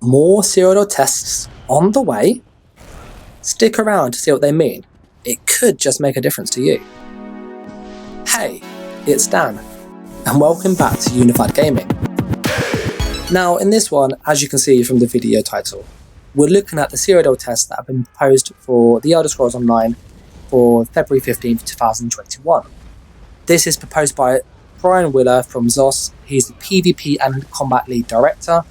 More Cyrodiil tests on the way. Stick around to see what they mean. It could just make a difference to you. Hey, it's Dan, and welcome back to Unified Gaming. Now, in this one, as you can see from the video title, we're looking at the Cyrodiil tests that have been proposed for the Elder Scrolls Online for February 15th, 2021. This is proposed by Brian Willer from ZOS. He's the PvP and Combat Lead Director,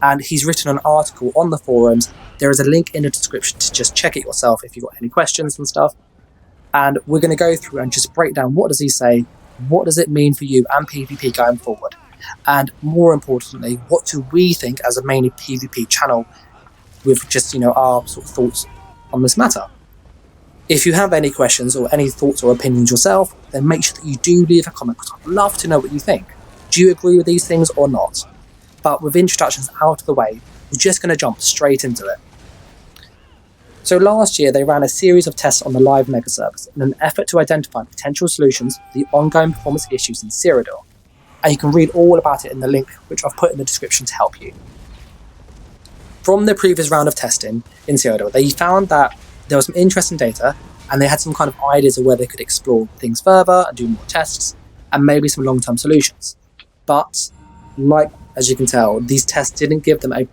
and he's written an article on the forums. There is a link in the description to just check it yourself if you've got any questions and stuff. And we're going to go through and just break down, what does he say, what does it mean for you and PvP going forward, and more importantly, what do we think as a mainly PvP channel with just, our sort of thoughts on this matter. If you have any questions or any thoughts or opinions yourself, then make sure that you do leave a comment, because I'd love to know what you think. Do you agree with these things or not? But with introductions out of the way, we're just going to jump straight into it. So last year they ran a series of tests on the live mega servers in an effort to identify potential solutions for the ongoing performance issues in Cyrodiil. And you can read all about it in the link which I've put in the description to help you. From the previous round of testing in Cyrodiil, they found that there was some interesting data, and they had some kind of ideas of where they could explore things further and do more tests, and maybe some long-term solutions. But, as you can tell, these tests didn't give them a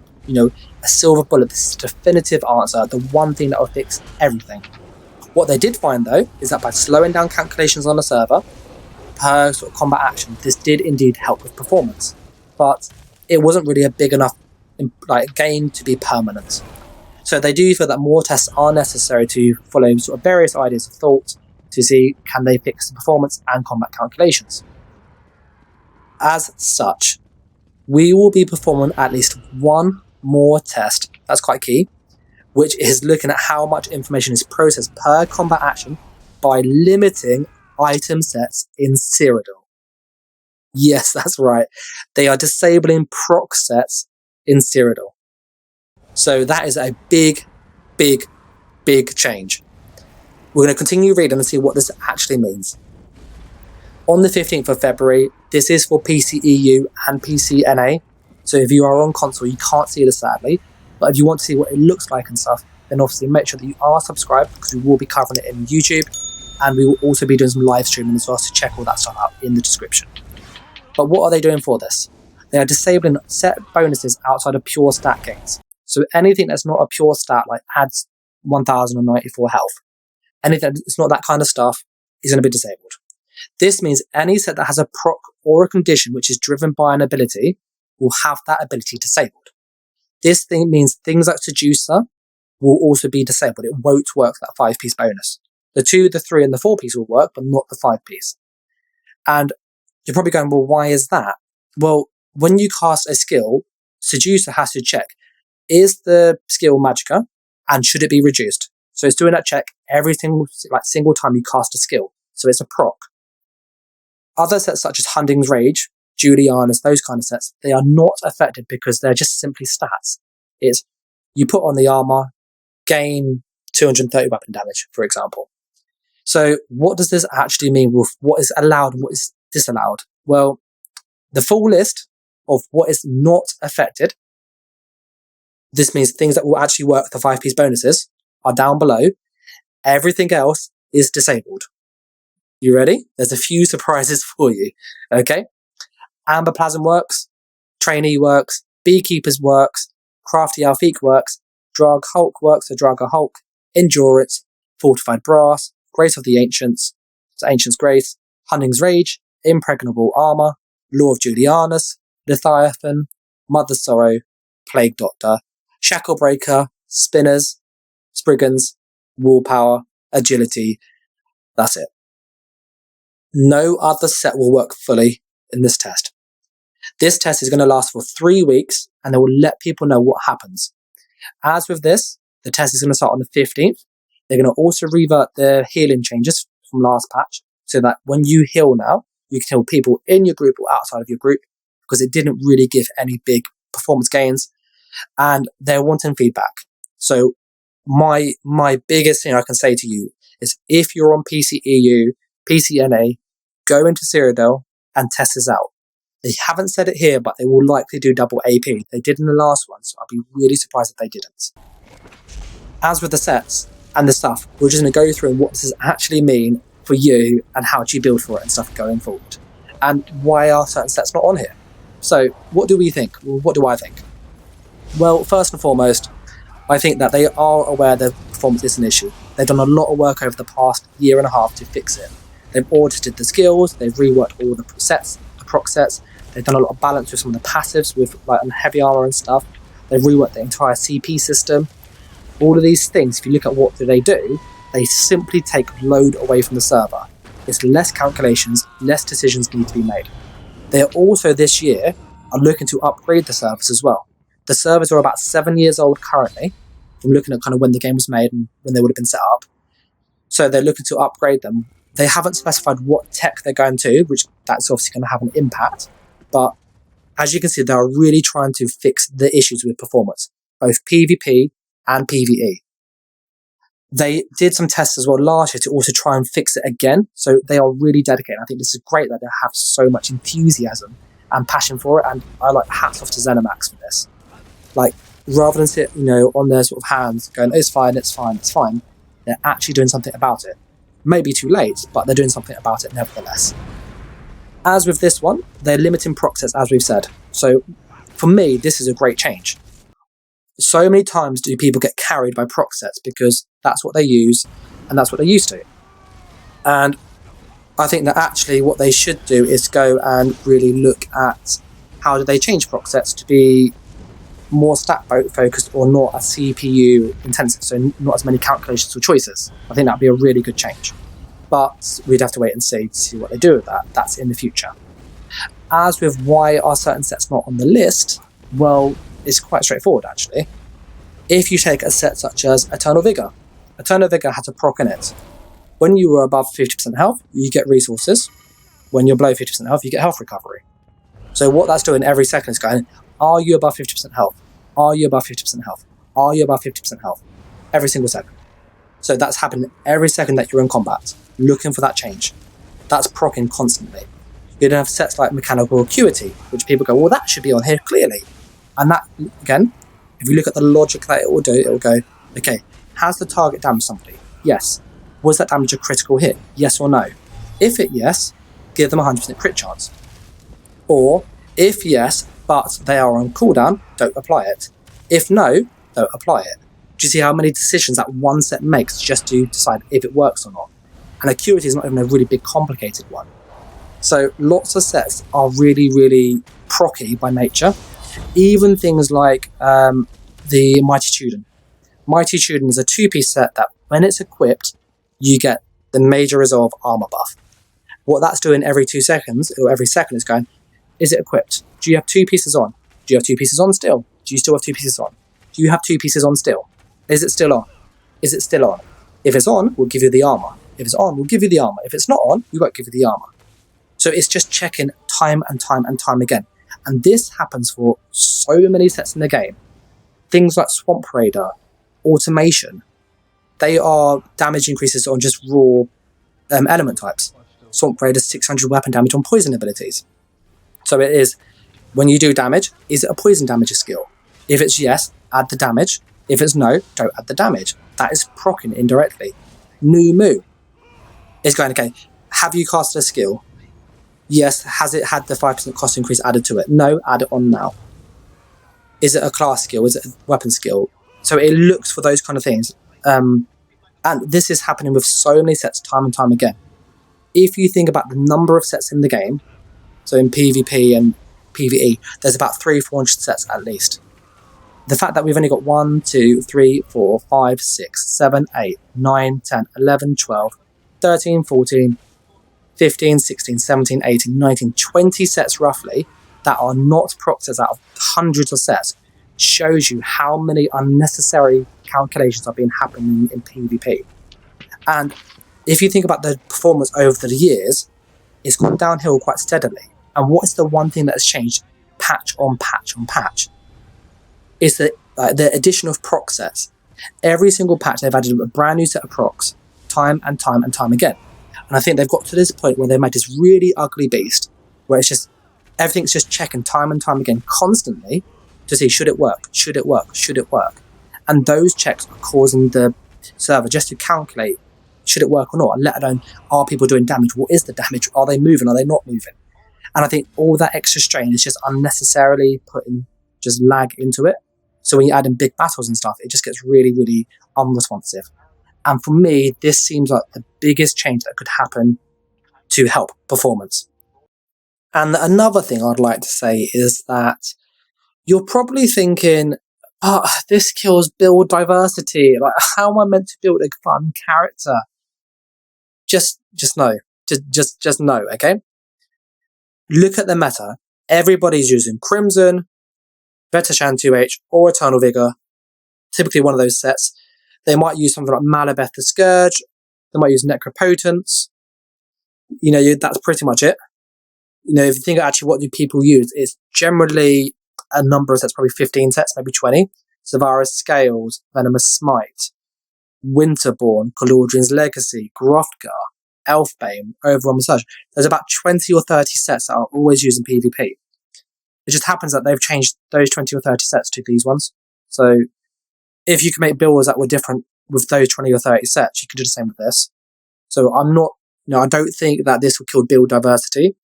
silver bullet, this definitive answer, the one thing that will fix everything. What they did find, though, is that by slowing down calculations on the server per sort of combat action, this did indeed help with performance. But it wasn't really a big enough gain to be permanent. So they do feel that more tests are necessary to follow sort of various ideas of thought to see, can they fix the performance and combat calculations. As such, we will be performing at least one more test, that's quite key, which is looking at how much information is processed per combat action by limiting item sets in Cyrodiil. Yes, that's right. They are disabling PROCS sets in Cyrodiil. So that is a big, big, big change. We're going to continue reading and see what this actually means. On the 15th of February, this is for PC EU and PC NA. So if you are on console, you can't see this sadly. But if you want to see what it looks like and stuff, then obviously make sure that you are subscribed, because we will be covering it in YouTube. And we will also be doing some live streaming as well, so check all that stuff out in the description. But what are they doing for this? They are disabling set bonuses outside of pure stat gains. So anything that's not a pure stat, like adds 1094 health, anything that's not that kind of stuff is going to be disabled. This means any set that has a proc or a condition which is driven by an ability will have that ability disabled. This thing means things like Seducer will also be disabled. It won't work that 5-piece bonus. The 2, the 3, and the 4-piece will work, but not the 5-piece. And you're probably going, well, why is that? Well, when you cast a skill, Seducer has to check, is the skill Magicka, and should it be reduced? So it's doing that check every single time you cast a skill. So it's a proc. Other sets such as Hunding's Rage, Juliana's, those kind of sets, they are not affected because they're just simply stats. It's you put on the armor, gain 230 weapon damage, for example. So what does this actually mean with what is allowed and what is disallowed? Well, the full list of what is not affected, this means things that will actually work the 5-piece bonuses, are down below. Everything else is disabled. You ready? There's a few surprises for you. Okay? Amber Plasm works, Trainee works, Beekeepers works, Crafty Alfiq works, Draugr Hulk works, so Draugr Hulk, Endurance, Fortified Brass, Grace of the Ancients, so Ancients Grace, Hunding's Rage, Impregnable Armor, Law of Julianus, Leviathan, Mother's Sorrow, Plague Doctor, Shackle Breaker, Spinners, Spriggans, Wall Power, Agility. That's it. No other set will work fully in this test. This test is going to last for 3 weeks, and they will let people know what happens. As with this, the test is going to start on the 15th. They're going to also revert the healing changes from last patch, so that when you heal now, you can heal people in your group or outside of your group, because it didn't really give any big performance gains, and they're wanting feedback. So my biggest thing I can say to you is, if you're on PC EU, PC NA, go into Cyrodiil and test this out. They haven't said it here, but they will likely do double AP. They did in the last one, so I'd be really surprised if they didn't. As with the sets and the stuff, we're just going to go through what does this actually mean for you and how do you build for it and stuff going forward. And why are certain sets not on here? So what do we think? Well, what do I think? Well, first and foremost, I think that they are aware that performance is an issue. They've done a lot of work over the past year and a half to fix it. They've audited the skills, they've reworked all the sets, the proc sets, they've done a lot of balance with some of the passives with like heavy armor and stuff. They've reworked the entire CP system. All of these things, if you look at what do, they simply take load away from the server. It's less calculations, less decisions need to be made. They are also this year are looking to upgrade the servers as well. The servers are about 7 years old currently, from looking at kind of when the game was made and when they would have been set up. So they're looking to upgrade them. They haven't specified what tech they're going to, which that's obviously going to have an impact. But as you can see, they are really trying to fix the issues with performance, both PvP and PvE. They did some tests as well last year to also try and fix it again. So they are really dedicated. I think this is great that they have so much enthusiasm and passion for it. And I like hats off to ZeniMax for this. Like, rather than sit, on their sort of hands going, it's fine, it's fine, it's fine, they're actually doing something about it. Maybe too late, but they're doing something about it nevertheless. As with this one, they're limiting proc sets, as we've said. So for me, this is a great change. So many times do people get carried by proc sets because that's what they use and that's what they're used to. And I think that actually what they should do is go and really look at how do they change proc sets to be more stat focused or not as CPU intensive, so not as many calculations or choices. I think that'd be a really good change. But we'd have to wait and see what they do with that. That's in the future. As with why are certain sets not on the list, well, it's quite straightforward actually. If you take a set such as Eternal Vigor has a proc in it. When you were above 50% health, you get resources. When you're below 50% health, you get health recovery. So what that's doing every second is going, are you above 50% health? Are you above 50% health? Are you above 50% health? Every single second. So that's happening every second that you're in combat, looking for that change. That's proccing constantly. You don't have sets like Mechanical Acuity, which people go, well, that should be on here clearly. And that, again, if you look at the logic that it will do, it will go, okay, has the target damaged somebody? Yes. Was that damage a critical hit? Yes or no? If yes, give them a 100% crit chance. Or, if yes, but they are on cooldown, don't apply it. If no, don't apply it. Do you see how many decisions that one set makes just to decide if it works or not? And Acuity is not even a really big, complicated one. So lots of sets are really, really procky by nature. Even things like the Mighty Tudun. Mighty Tudun is a 2-piece set that when it's equipped, you get the Major Resolve armor buff. What that's doing every 2 seconds, or every second, is going, is it equipped? Do you have 2 pieces on? Do you have 2 pieces on still? Do you still have 2 pieces on? Do you have 2 pieces on still? Is it still on? Is it still on? If it's on, we'll give you the armor. If it's on, we'll give you the armor. If it's not on, we won't give you the armor. So it's just checking time and time and time again. And this happens for so many sets in the game. Things like Swamp Raider, Automation, they are damage increases on just raw element types. Swamp Raider 600 weapon damage on poison abilities. So it is, when you do damage, is it a poison damage skill? If it's yes, add the damage. If it's no, don't add the damage. That is proccing indirectly. New Moo is going, okay, have you casted a skill? Yes, has it had the 5% cost increase added to it? No, add it on now. Is it a class skill? Is it a weapon skill? So it looks for those kind of things. And this is happening with so many sets time and time again. If you think about the number of sets in the game, so in PvP and PvE, there's about 300-400 sets at least. The fact that we've only got 1, 2, 3, 4, 5, 6, 7, 8, 9, 10, 11, 12, 13, 14, 15, 16, 17, 18, 19, 20 sets roughly that are not proc sets out of hundreds of sets shows you how many unnecessary calculations are being happening in PvP. And if you think about the performance over the years, it's gone downhill quite steadily. And what is the one thing that has changed patch on patch on patch? Is the addition of proc sets. Every single patch they've added a brand new set of procs time and time again. And I think they've got to this point where they made this really ugly beast where it's just Everything's just checking time and time again, constantly, to see should it work, should it work, should it work. And those checks are causing the server just to calculate should it work or not, and let alone are people doing damage, what is the damage, are they moving, are they not moving. And I think all that extra strain is just unnecessarily putting just lag into it. So when you add in big battles and stuff, it just gets really, really unresponsive. And for me, this seems like the biggest change that could happen to help performance. And another thing I'd like to say is that you're probably thinking, oh, this kills build diversity. Like, how am I meant to build a fun character? Just no. Just no, okay? Look at the meta. Everybody's using Crimson, Vetashan 2H, or Eternal Vigor. Typically one of those sets. They might use something like Malabeth the Scourge. They might use Necropotence. That's pretty much it. If you think actually what do people use, it's generally a number of sets, probably 15 sets, maybe 20. Savara's Scales, Venomous Smite, Winterborn, Caladrian's Legacy, Grofgar, Elfbane, Overwhelming Surge. There's about 20 or 30 sets that are always used in PvP. It just happens that they've changed those 20 or 30 sets to these ones. So if you can make builds that were different with those 20 or 30 sets, you can do the same with this. So I don't think that this will kill build diversity.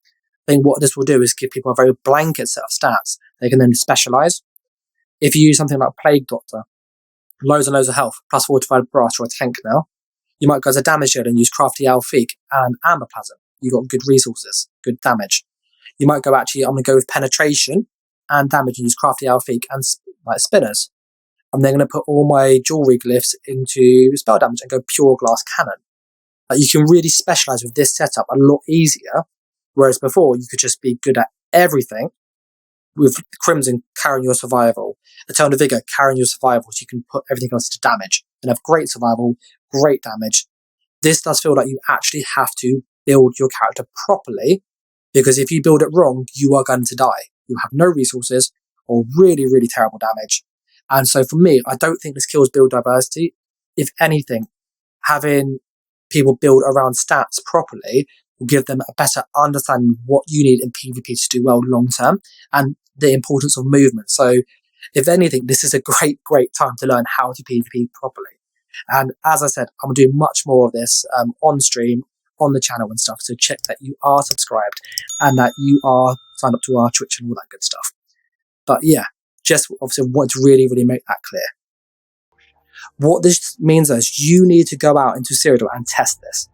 I think what this will do is give people a very blanket set of stats. They can then specialize. If you use something like Plague Doctor, loads and loads of health, plus Fortified Brass or a tank now, you might go as a damage dealer and use Crafty Alfiq and Amber Plasm. You've got good resources, good damage. You might go, actually, I'm going to go with Penetration and damage and use Crafty Alfiq and Spinners. I'm then going to put all my jewelry glyphs into spell damage and go Pure Glass Cannon. You can really specialize with this setup a lot easier, whereas before you could just be good at everything, with Crimson carrying your survival, Eternal Vigor carrying your survival, so you can put everything else to damage and have great survival, great damage. This does feel like you actually have to build your character properly, because if you build it wrong, you are going to die. You have no resources or really, really terrible damage. And so for me, I don't think this kills build diversity. If anything, having people build around stats properly will give them a better understanding of what you need in PvP to do well long term, and the importance of movement. So if anything, this is a great time to learn how to PvP properly. And as I said, I'm going to do much more of this on stream, on the channel and stuff. So check that you are subscribed and that you are signed up to our Twitch and all that good stuff. But yeah, just obviously want to really, really make that clear. What this means is you need to go out into Cyrodiil and test this.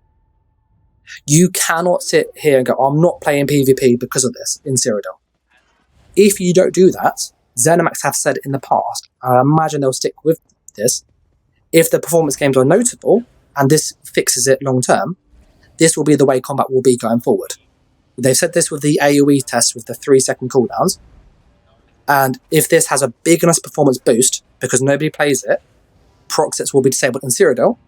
You cannot sit here and go, I'm not playing PvP because of this in Cyrodiil. If you don't do that, ZeniMax have said in the past, I imagine they'll stick with this, if the performance games are notable, and this fixes it long term, this will be the way combat will be going forward. They've said this with the AoE test with the 3-second cooldowns, and if this has a big enough performance boost, because nobody plays it, proc sets will be disabled in Cyrodiil,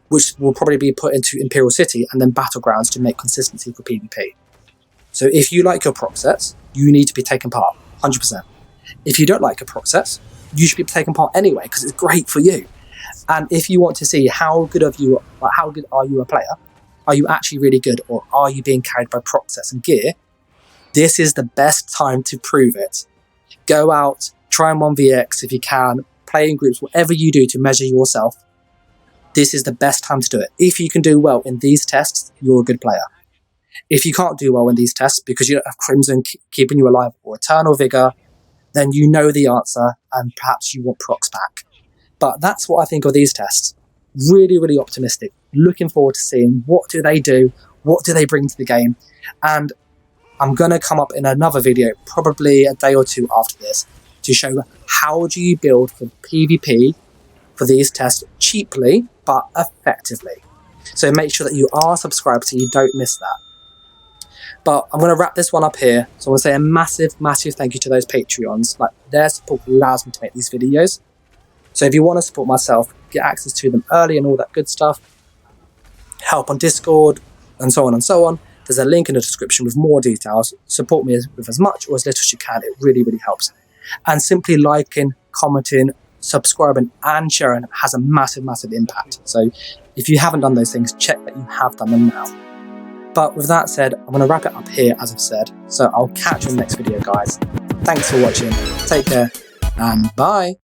which will probably be put into Imperial City and then Battlegrounds to make consistency for PvP. So if you like your proc sets, you need to be taking part, 100%. If you don't like your proc sets, you should be taking part anyway, because it's great for you. And if you want to see how good are you a player, are you actually really good, or are you being carried by proc sets and gear, this is the best time to prove it. Go out, try and 1vx if you can, play in groups, whatever you do to measure yourself. This is the best time to do it. If you can do well in these tests, you're a good player. If you can't do well in these tests because you don't have Crimson keeping you alive or Eternal Vigor, then you know the answer and perhaps you want procs back. But that's what I think of these tests. Really, really optimistic. Looking forward to seeing what do they do, what do they bring to the game. And I'm going to come up in another video, probably a day or two after this, to show how do you build for PvP for these tests cheaply but effectively. So make sure that you are subscribed so you don't miss that. But I'm going to wrap this one up here. So I want to say a massive, massive thank you to those Patreons. Like, their support allows me to make these videos. So if you want to support myself, get access to them early and all that good stuff, help on Discord, and so on and so on, there's a link in the description with more details. Support me with as much or as little as you can. It really, really helps. And simply liking, commenting, subscribing, and sharing has a massive, massive impact. So if you haven't done those things, check that you have done them now. But with that said, I'm going to wrap it up here, as I've said. So I'll catch you in the next video, guys. Thanks for watching. Take care, and bye.